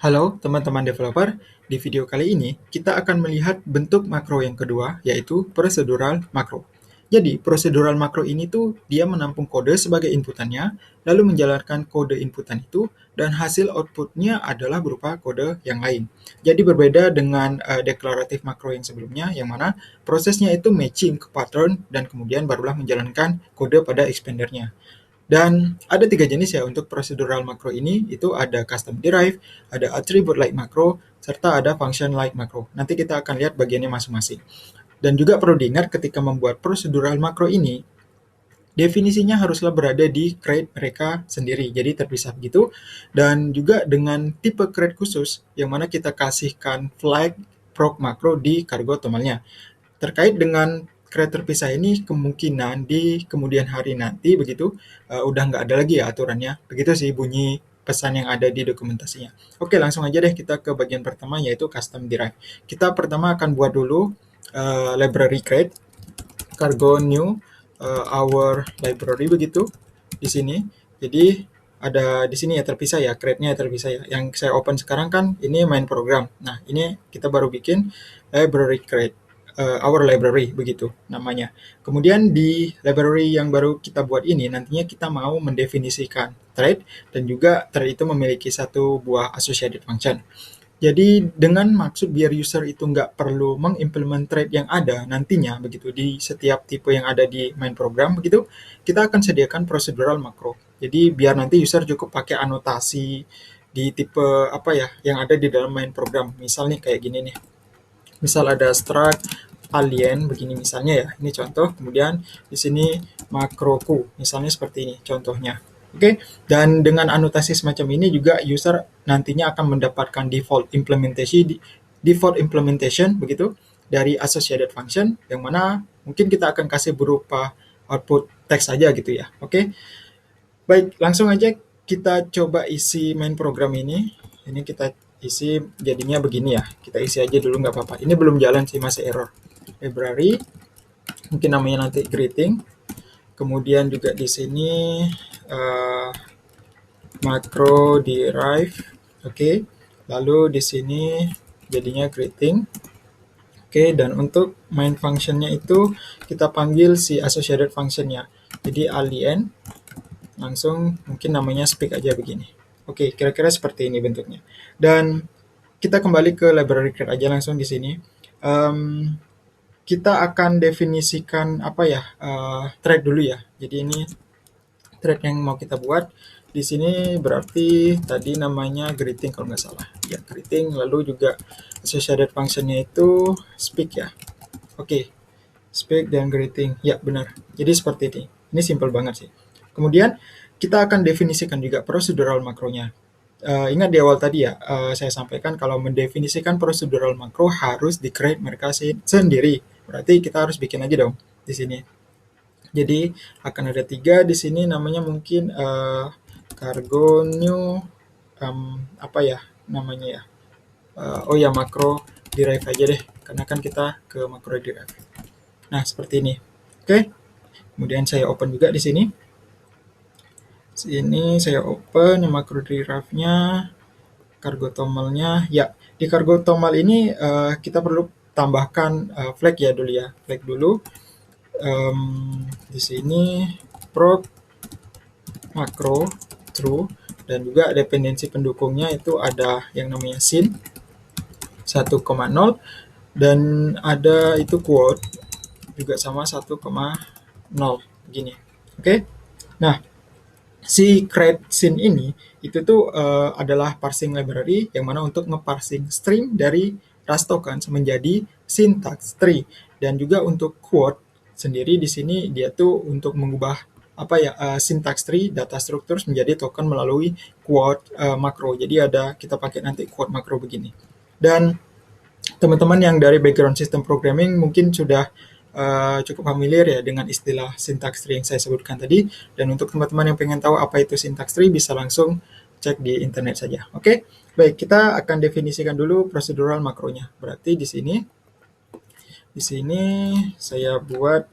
Halo teman-teman developer, di video kali ini kita akan melihat bentuk makro yang kedua, yaitu procedural makro. Jadi, procedural makro ini tuh dia menampung kode sebagai inputannya, lalu menjalankan kode inputan itu, dan hasil outputnya adalah berupa kode yang lain. Jadi berbeda dengan deklaratif makro yang sebelumnya, yang mana prosesnya itu matching ke pattern, dan kemudian barulah menjalankan kode pada expandernya. Dan ada tiga jenis ya untuk procedural makro ini, itu ada custom derived, ada attribute like makro, serta ada function like makro. Nanti kita akan lihat bagiannya masing-masing. Dan juga perlu diingat ketika membuat procedural makro ini, definisinya haruslah berada di crate mereka sendiri, jadi terpisah begitu. Dan juga dengan tipe crate khusus, yang mana kita kasihkan flag proc makro di cargo tomalnya. Terkait dengan creator terpisah ini, kemungkinan di kemudian hari nanti begitu udah nggak ada lagi ya aturannya. Begitu sih bunyi pesan yang ada di dokumentasinya. Oke, langsung aja deh kita ke bagian pertama, yaitu custom derive. Kita pertama akan buat dulu library create cargo new our library begitu di sini. Jadi ada di sini ya terpisah ya, create-nya terpisah ya. Yang saya open sekarang kan ini main program. Nah, ini kita baru bikin library create our library begitu namanya. Kemudian di library yang baru kita buat ini nantinya kita mau mendefinisikan thread, dan juga thread itu memiliki satu buah associated function. Jadi dengan maksud biar user itu nggak perlu mengimplement thread yang ada nantinya begitu di setiap tipe yang ada di main program begitu, kita akan sediakan procedural makro. Jadi biar nanti user cukup pakai anotasi di tipe apa ya yang ada di dalam main program. Misal nih kayak gini nih. Misal ada struct alien begini misalnya ya. Ini contoh. Kemudian di sini makroku misalnya seperti ini contohnya. Oke, dan dengan anotasi semacam ini juga user nantinya akan mendapatkan default implementation begitu dari associated function, yang mana mungkin kita akan kasih berupa output teks saja gitu ya. Oke, baik, langsung aja kita coba isi main program ini. Ini kita isi jadinya begini ya. Kita isi aja dulu nggak apa-apa. Ini belum jalan sih, masih error. Library, mungkin namanya nanti greeting. Kemudian juga di sini macro derive, oke. Lalu di sini jadinya greeting, oke. Dan untuk main functionnya itu kita panggil si associated functionnya. Jadi alien, langsung mungkin namanya speak aja begini. Oke, kira-kira seperti ini bentuknya. Dan kita kembali ke library create aja langsung di sini. Kita akan definisikan apa ya, thread dulu ya. Jadi ini thread yang mau kita buat. Di sini berarti tadi namanya greeting kalau nggak salah. Ya, greeting, lalu juga associated functionnya itu speak ya. Oke, speak dan greeting. Ya, benar. Jadi seperti ini. Ini simple banget sih. Kemudian kita akan definisikan juga procedural makronya. Ingat di awal tadi ya, saya sampaikan kalau mendefinisikan procedural makro harus di-create mereka sendiri. Berarti kita harus bikin aja dong di sini. Jadi akan ada 3 di sini, namanya mungkin cargo new apa ya namanya ya? Oh ya, makro derive aja deh, karena kan kita ke makro derive. Nah, seperti ini. Oke. Kemudian saya open juga di sini. Sini saya open makro derive-nya, cargo tomalnya. Ya, di cargo tomal ini kita perlu tambahkan flag ya dulu ya. Flag dulu. Di sini proc makro true, dan juga dependensi pendukungnya itu ada yang namanya sin 1,0, dan ada itu quote juga sama 1,0 begini. Oke. Nah, si create scene ini itu tuh adalah parsing library yang mana untuk ngeparsing string dari Rust tokens menjadi syntax tree, dan juga untuk quote sendiri di sini dia tuh untuk mengubah apa ya syntax tree data structures menjadi token melalui quote makro. Jadi ada kita pakai nanti quote makro begini. Dan teman-teman yang dari background system programming mungkin sudah cukup familiar ya dengan istilah syntax tree yang saya sebutkan tadi. Dan untuk teman-teman yang pengen tahu apa itu syntax tree bisa langsung cek di internet saja. Oke, baik, kita akan definisikan dulu procedural makronya. Berarti di sini saya buat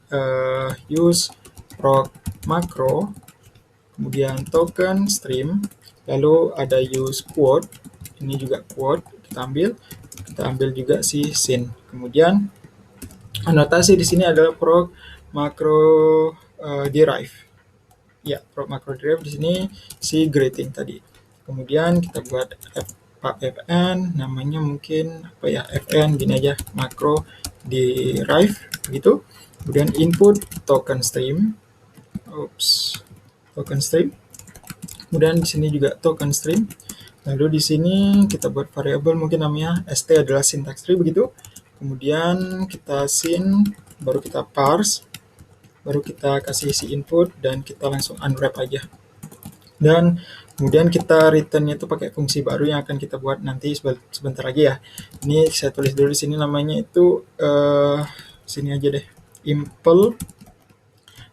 use proc makro, kemudian token stream, lalu ada use quote ini juga quote, kita ambil juga si sin. Kemudian anotasi di sini adalah proc macro derive. Ya, proc macro derive di sini si greeting tadi. Kemudian kita buat fn, namanya mungkin apa ya, fn gini aja, macro derive gitu. Kemudian input token stream, token stream. Kemudian di sini juga token stream. Lalu di sini kita buat variabel mungkin namanya st adalah syntax tree begitu. Kemudian kita sin, baru kita parse, baru kita kasih isi input dan kita langsung unwrap aja. Dan kemudian kita return-nya itu pakai fungsi baru yang akan kita buat nanti sebentar lagi ya. Ini saya tulis dulu di sini namanya itu sini aja deh, impl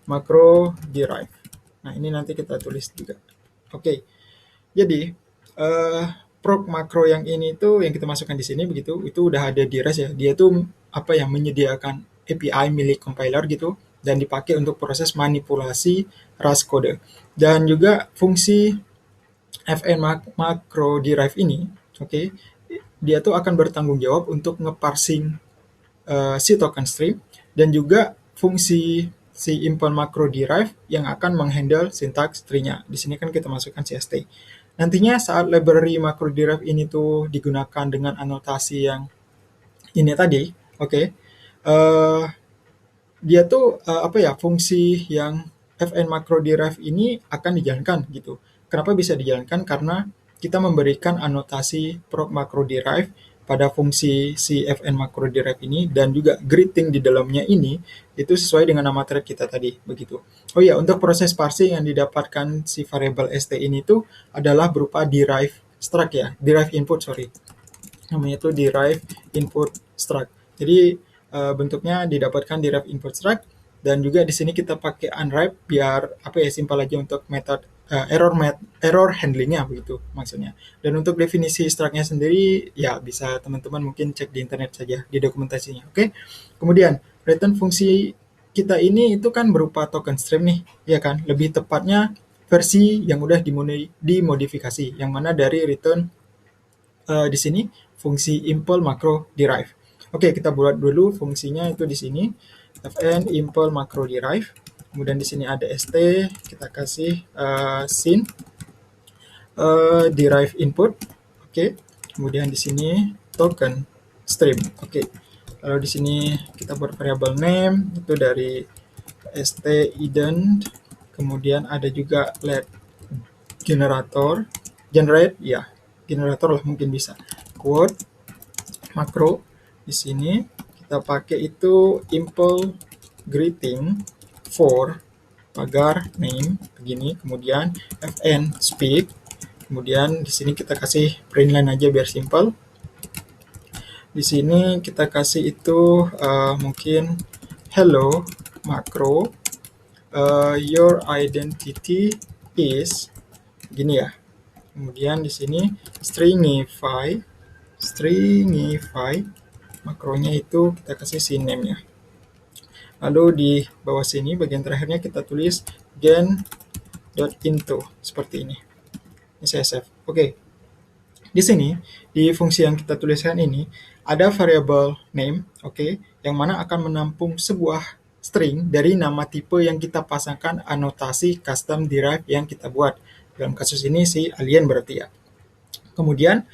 macro derive. Nah, ini nanti kita tulis juga. Oke. Jadi proc makro yang ini tuh yang kita masukkan di sini begitu, itu udah ada di REST ya. Dia tuh apa ya, menyediakan API milik compiler gitu dan dipakai untuk proses manipulasi Rust code. Dan juga fungsi fn macro derive ini, oke, dia tuh akan bertanggung jawab untuk ngeparsing si token stream dan juga fungsi si impl macro derive yang akan menghandle syntax tree-nya. Di sini kan kita masukkan CST. Nantinya saat library macro derive ini tuh digunakan dengan anotasi yang ini tadi, oke, dia tuh apa ya, fungsi yang fn macro derive ini akan dijalankan gitu. Kenapa bisa dijalankan? Karena kita memberikan anotasi proc macro derive pada fungsi si fn macro derive ini dan juga greeting di dalamnya ini itu sesuai dengan nama thread kita tadi begitu. Oh ya, untuk proses parsing yang didapatkan si variable st ini tuh adalah berupa derive struct ya, derive input, sorry. Namanya itu derive input struct. Jadi bentuknya didapatkan derive input struct dan juga di sini kita pakai unwrap biar apa ya, simpel aja untuk metode error handlingnya begitu maksudnya. Dan untuk definisi struct-nya sendiri ya bisa teman-teman mungkin cek di internet saja di dokumentasinya. Oke. Kemudian return fungsi kita ini itu kan berupa token stream nih, ya kan? Lebih tepatnya versi yang udah dimodifikasi, yang mana dari return di sini fungsi impl macro derive. Oke, kita buat dulu fungsinya itu di sini fn impl macro derive. Kemudian di sini ada st, kita kasih sin derive input. Oke. Kemudian di sini token stream. Oke. Lalu di sini kita buat variable name itu dari st ident. Kemudian ada juga let generate ya. Generator lah mungkin bisa. Quote makro di sini kita pakai itu impl greeting for pagar name begini, kemudian fn speak, kemudian di sini kita kasih print line aja biar simple. Di sini kita kasih itu mungkin hello macro your identity is gini ya. Kemudian di sini stringify makronya itu kita kasih si name ya. Lalu di bawah sini bagian terakhirnya kita tulis gen.into seperti ini. Ini saya save. Oke. Di sini di fungsi yang kita tuliskan ini ada variable name, oke, yang mana akan menampung sebuah string dari nama tipe yang kita pasangkan anotasi custom derive yang kita buat. Dalam kasus ini si alien berarti ya. Kemudian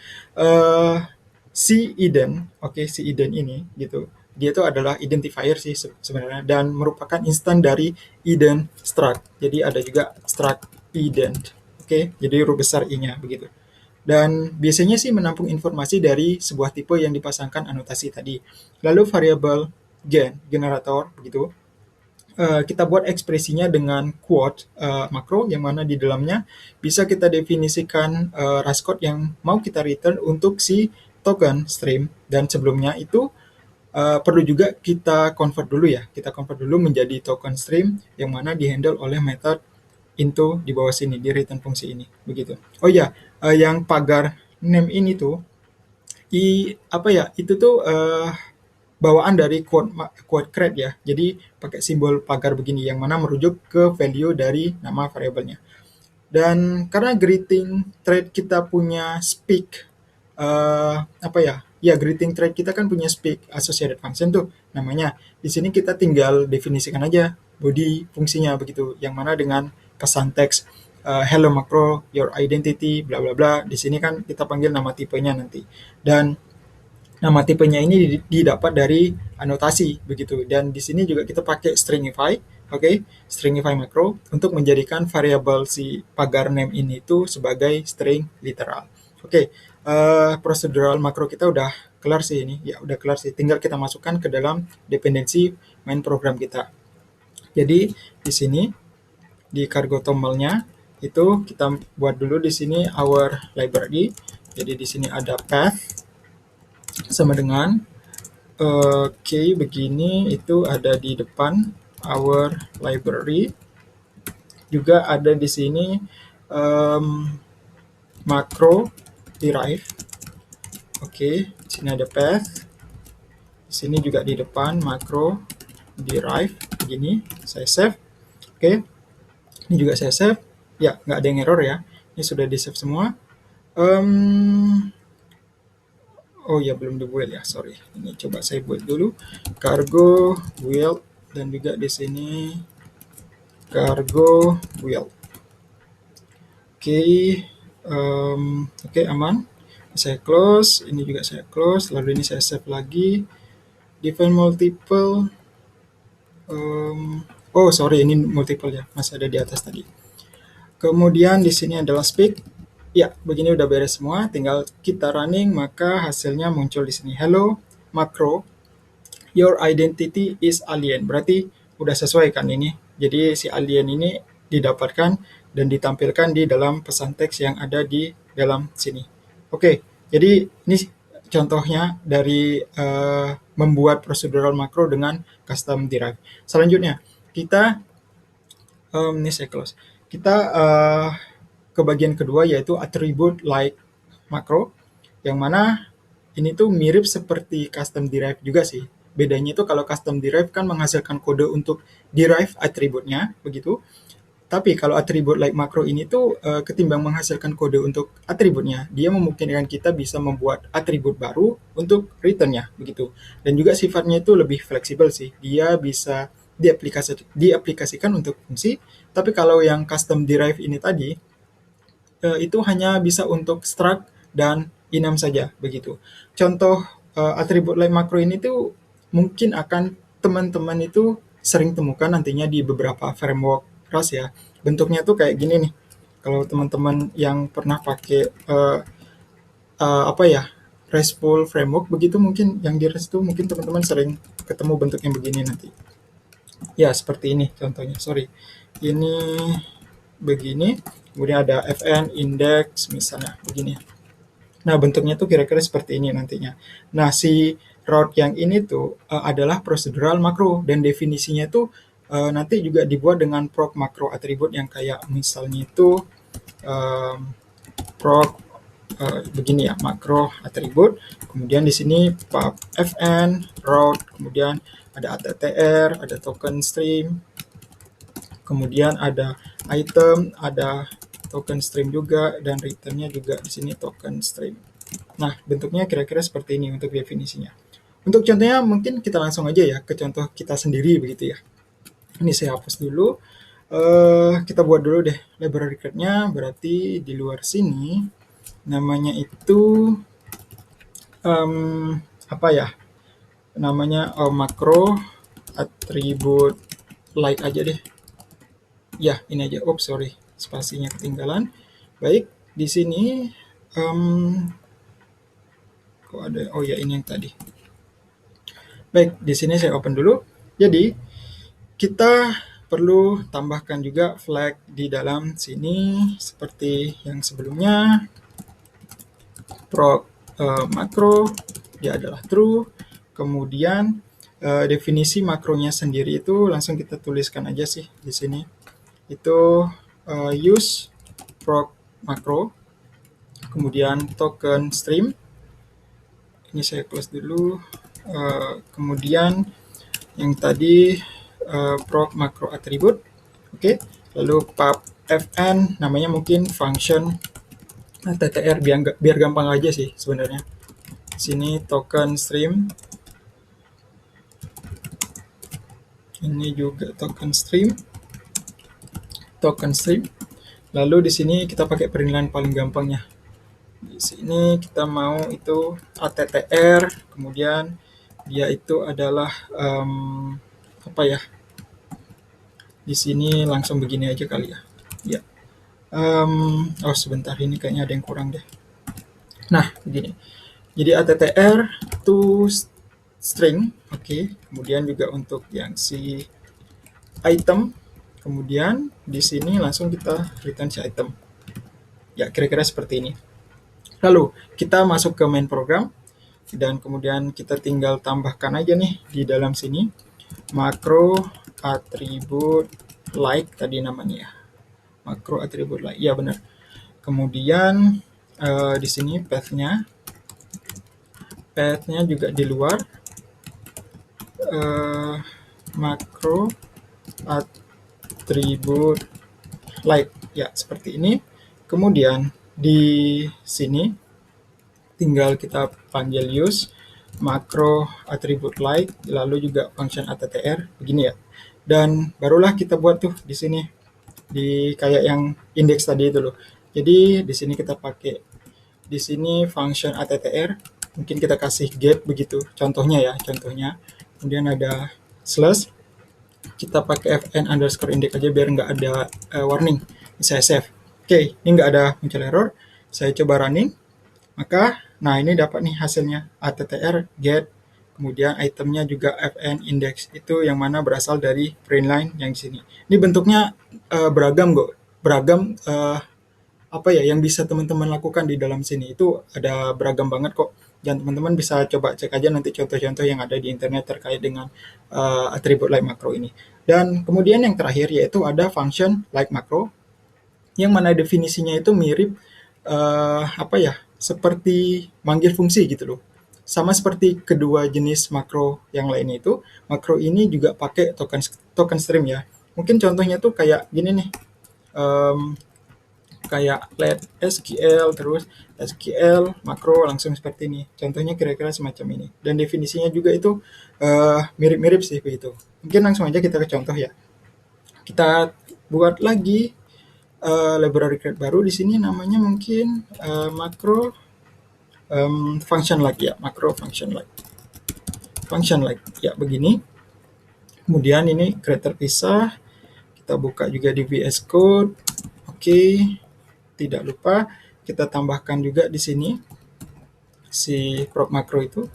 si ident, oke, si ident ini gitu. Dia itu adalah identifier sih sebenarnya dan merupakan instan dari ident struct. Jadi ada juga struct ident. Oke, jadi huruf besar I-nya begitu. Dan biasanya sih menampung informasi dari sebuah tipe yang dipasangkan anotasi tadi. Lalu variable generator begitu. Kita buat ekspresinya dengan quote makro yang mana di dalamnya bisa kita definisikan Rust code yang mau kita return untuk si token stream, dan sebelumnya itu perlu juga kita convert dulu ya. Kita convert dulu menjadi token stream yang mana dihandle oleh method into di bawah sini di return fungsi ini begitu. Oh ya, yang pagar name ini tuh itu tuh bawaan dari quote crate ya. Jadi pakai simbol pagar begini yang mana merujuk ke value dari nama variabelnya. Dan karena greeting thread kita punya speak apa ya? Ya, greeting thread kita kan punya speak associated function tuh namanya. Di sini kita tinggal definisikan aja body fungsinya begitu, yang mana dengan kesan teks hello macro, your identity, bla bla bla. Di sini kan kita panggil nama tipenya nanti. Dan nama tipenya ini didapat dari anotasi begitu. Dan di sini juga kita pakai stringify, oke? Stringify macro untuk menjadikan variabel si pagar name ini itu sebagai string literal. Oke, procedural macro kita udah kelar sih ini. Ya, udah kelar sih. Tinggal kita masukkan ke dalam dependensi main program kita. Jadi di sini di cargo toml-nya itu kita buat dulu di sini our library. Jadi di sini ada path sama dengan begini, itu ada di depan our library. Juga ada di sini macro derive. Oke, di sini ada path. Di sini juga di depan macro derive begini. Saya save. Oke. Ini juga saya save. Ya, nggak ada yang error ya. Ini sudah di save semua. Oh ya, belum di-build ya, sorry. Ini coba saya build dulu. Cargo build dan juga di sini cargo build. Oke, aman. Saya close, ini juga saya close. Lalu ini saya save lagi. Define multiple. Oh sorry, ini multiple ya, masih ada di atas tadi. Kemudian di sini adalah speak. Ya, begini udah beres semua, tinggal kita running, maka hasilnya muncul di sini. Hello, macro, your identity is alien. Berarti udah sesuai kan ini. Jadi si alien ini didapatkan dan ditampilkan di dalam pesan teks yang ada di dalam sini. Oke, jadi ini contohnya dari membuat procedural macro dengan custom derive. Selanjutnya, kita, ini saya close. Kita ke bagian kedua yaitu attribute like macro, yang mana ini tuh mirip seperti custom derive juga sih. Bedanya itu kalau custom derive kan menghasilkan kode untuk derive atributnya begitu. Tapi kalau attribute like macro ini tuh ketimbang menghasilkan kode untuk atributnya, dia memungkinkan kita bisa membuat atribut baru untuk return-nya begitu. Dan juga sifatnya itu lebih fleksibel sih. Dia bisa diaplikasikan untuk fungsi. Tapi kalau yang custom derive ini tadi, itu hanya bisa untuk struct dan enum saja begitu. Contoh atribut like macro ini tuh mungkin akan teman-teman itu sering temukan nantinya di beberapa framework Rust ya. Bentuknya tuh kayak gini nih. Kalau teman-teman yang pernah pakai RESTful framework begitu, mungkin yang di Rust itu mungkin teman-teman sering ketemu bentuk yang begini nanti. Ya, seperti ini contohnya. Sorry. Ini begini. Kemudian ada fn, index, misalnya begini. Nah, bentuknya tuh kira-kira seperti ini nantinya. Nah, si route yang ini tuh adalah procedural macro, dan definisinya tuh nanti juga dibuat dengan proc macro atribut yang kayak misalnya itu proc begini ya, macro atribut. Kemudian di sini pub fn, route, kemudian ada attr, ada token stream, kemudian ada item, ada token stream juga, dan return-nya juga di sini token stream. Nah, bentuknya kira-kira seperti ini untuk definisinya. Untuk contohnya mungkin kita langsung aja ya ke contoh kita sendiri begitu ya. Ini saya hapus dulu. Kita buat dulu deh library card-nya, berarti di luar sini namanya itu namanya macro attribute like aja deh. Ya, ini aja. Oops, sorry. Spasinya ketinggalan. Baik, di sini kok ada, oh ya ini yang tadi. Baik, di sini saya open dulu. Jadi kita perlu tambahkan juga flag di dalam sini seperti yang sebelumnya. Proc macro dia adalah true. Kemudian definisi makronya sendiri itu langsung kita tuliskan aja sih di sini. Itu use proc macro, kemudian token stream. Ini saya close dulu. Kemudian yang tadi proc macro attribute. Oke. Lalu pub fn namanya mungkin function ATTR biar gampang aja sih sebenarnya. Sini token stream, ini juga token stream. Lalu di sini kita pakai penilaian paling gampangnya. Di sini kita mau itu ATTR, kemudian dia itu adalah apa ya? Di sini langsung begini aja kali ya. Ya. Oh sebentar, ini kayaknya ada yang kurang deh. Nah, begini. Jadi ATTR to string, oke. Kemudian juga untuk yang si item, kemudian di sini langsung kita return si item. Ya, kira-kira seperti ini. Lalu kita masuk ke main program dan kemudian kita tinggal tambahkan aja nih di dalam sini makro atribut like tadi namanya ya. Makro atribut like, ya benar. Kemudian di sini path-nya juga di luar makro atribut like ya seperti ini. Kemudian di sini tinggal kita panggil use makro atribut like, lalu juga function attr begini ya. Dan barulah kita buat tuh di sini di kayak yang index tadi itu loh. Jadi di sini kita pakai di sini function attr, mungkin kita kasih get begitu contohnya ya, kemudian ada slash, kita pakai fn underscore index aja biar nggak ada warning. Saya save. Oke, ini nggak ada muncul error. Saya coba running, maka nah ini dapat nih hasilnya attr get, kemudian itemnya juga fn index, itu yang mana berasal dari print line yang di sini. Ini bentuknya beragam kok, apa ya yang bisa teman-teman lakukan di dalam sini itu ada beragam banget kok, dan teman-teman bisa coba cek aja nanti contoh-contoh yang ada di internet terkait dengan atribut like makro ini. Dan kemudian yang terakhir yaitu ada function like makro yang mana definisinya itu mirip apa ya, seperti manggil fungsi gitu loh. Sama seperti kedua jenis makro yang lainnya itu, makro ini juga pakai token stream ya. Mungkin contohnya tuh kayak gini nih. Kayak let SQL, terus SQL makro langsung seperti ini. Contohnya kira-kira semacam ini. Dan definisinya juga itu mirip-mirip sih begitu. Mungkin langsung aja kita ke contoh ya. Kita buat lagi library create baru di sini, namanya mungkin makro function like ya, makro function like ya begini. Kemudian ini create terpisah, kita buka juga di VS Code. Oke, tidak lupa kita tambahkan juga di sini si proc makro itu,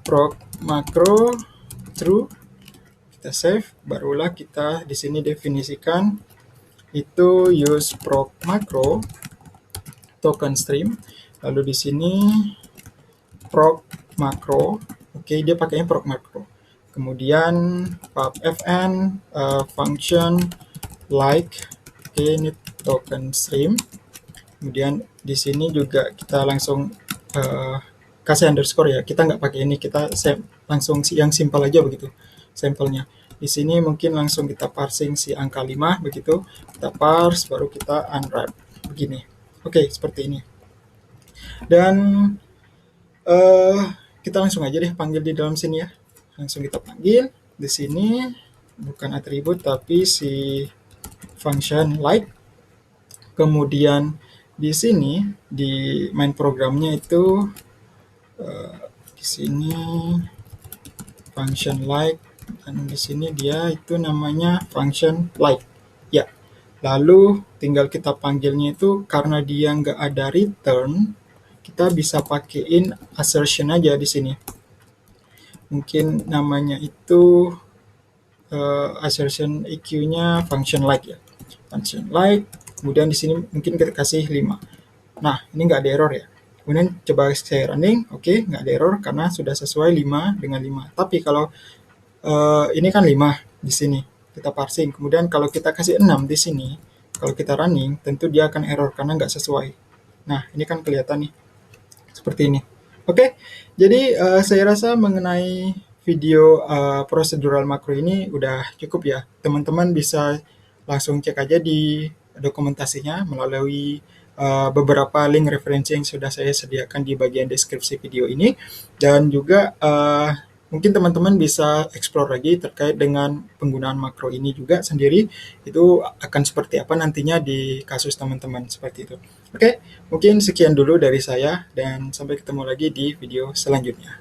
proc makro true, kita save, barulah kita di sini definisikan itu use proc makro token stream, lalu di sini proc makro, oke, dia pakainya proc makro, kemudian pub fn function like, oke, ini token stream, kemudian di sini juga kita langsung kasih underscore ya, kita nggak pakai ini, kita langsung yang simpel aja begitu sampelnya. Di sini mungkin langsung kita parsing si angka 5 begitu, kita parse baru kita unwrap begini. Oke, seperti ini. Dan kita langsung aja deh panggil di dalam sini ya. Langsung kita panggil di sini, bukan atribut tapi si function like. Kemudian di sini di main programnya itu di sini function like, dan di sini dia itu namanya function like ya. Lalu tinggal kita panggilnya itu, karena dia nggak ada return, kita bisa pakaiin assertion aja di sini. Mungkin namanya itu assertion EQ-nya function like ya, function like. Kemudian di sini mungkin kita kasih 5. Nah, ini nggak ada error ya. Kemudian coba saya running, oke, nggak ada error karena sudah sesuai 5 dengan 5. Tapi kalau ini kan 5 di sini, kita parsing. Kemudian kalau kita kasih 6 di sini, kalau kita running, tentu dia akan error karena nggak sesuai. Nah, ini kan kelihatan nih, seperti ini. Oke, jadi saya rasa mengenai video procedural makro ini udah cukup ya. Teman-teman bisa langsung cek aja di dokumentasinya melalui beberapa link referensi yang sudah saya sediakan di bagian deskripsi video ini, dan juga mungkin teman-teman bisa explore lagi terkait dengan penggunaan makro ini juga sendiri, itu akan seperti apa nantinya di kasus teman-teman seperti itu. Oke, mungkin sekian dulu dari saya dan sampai ketemu lagi di video selanjutnya.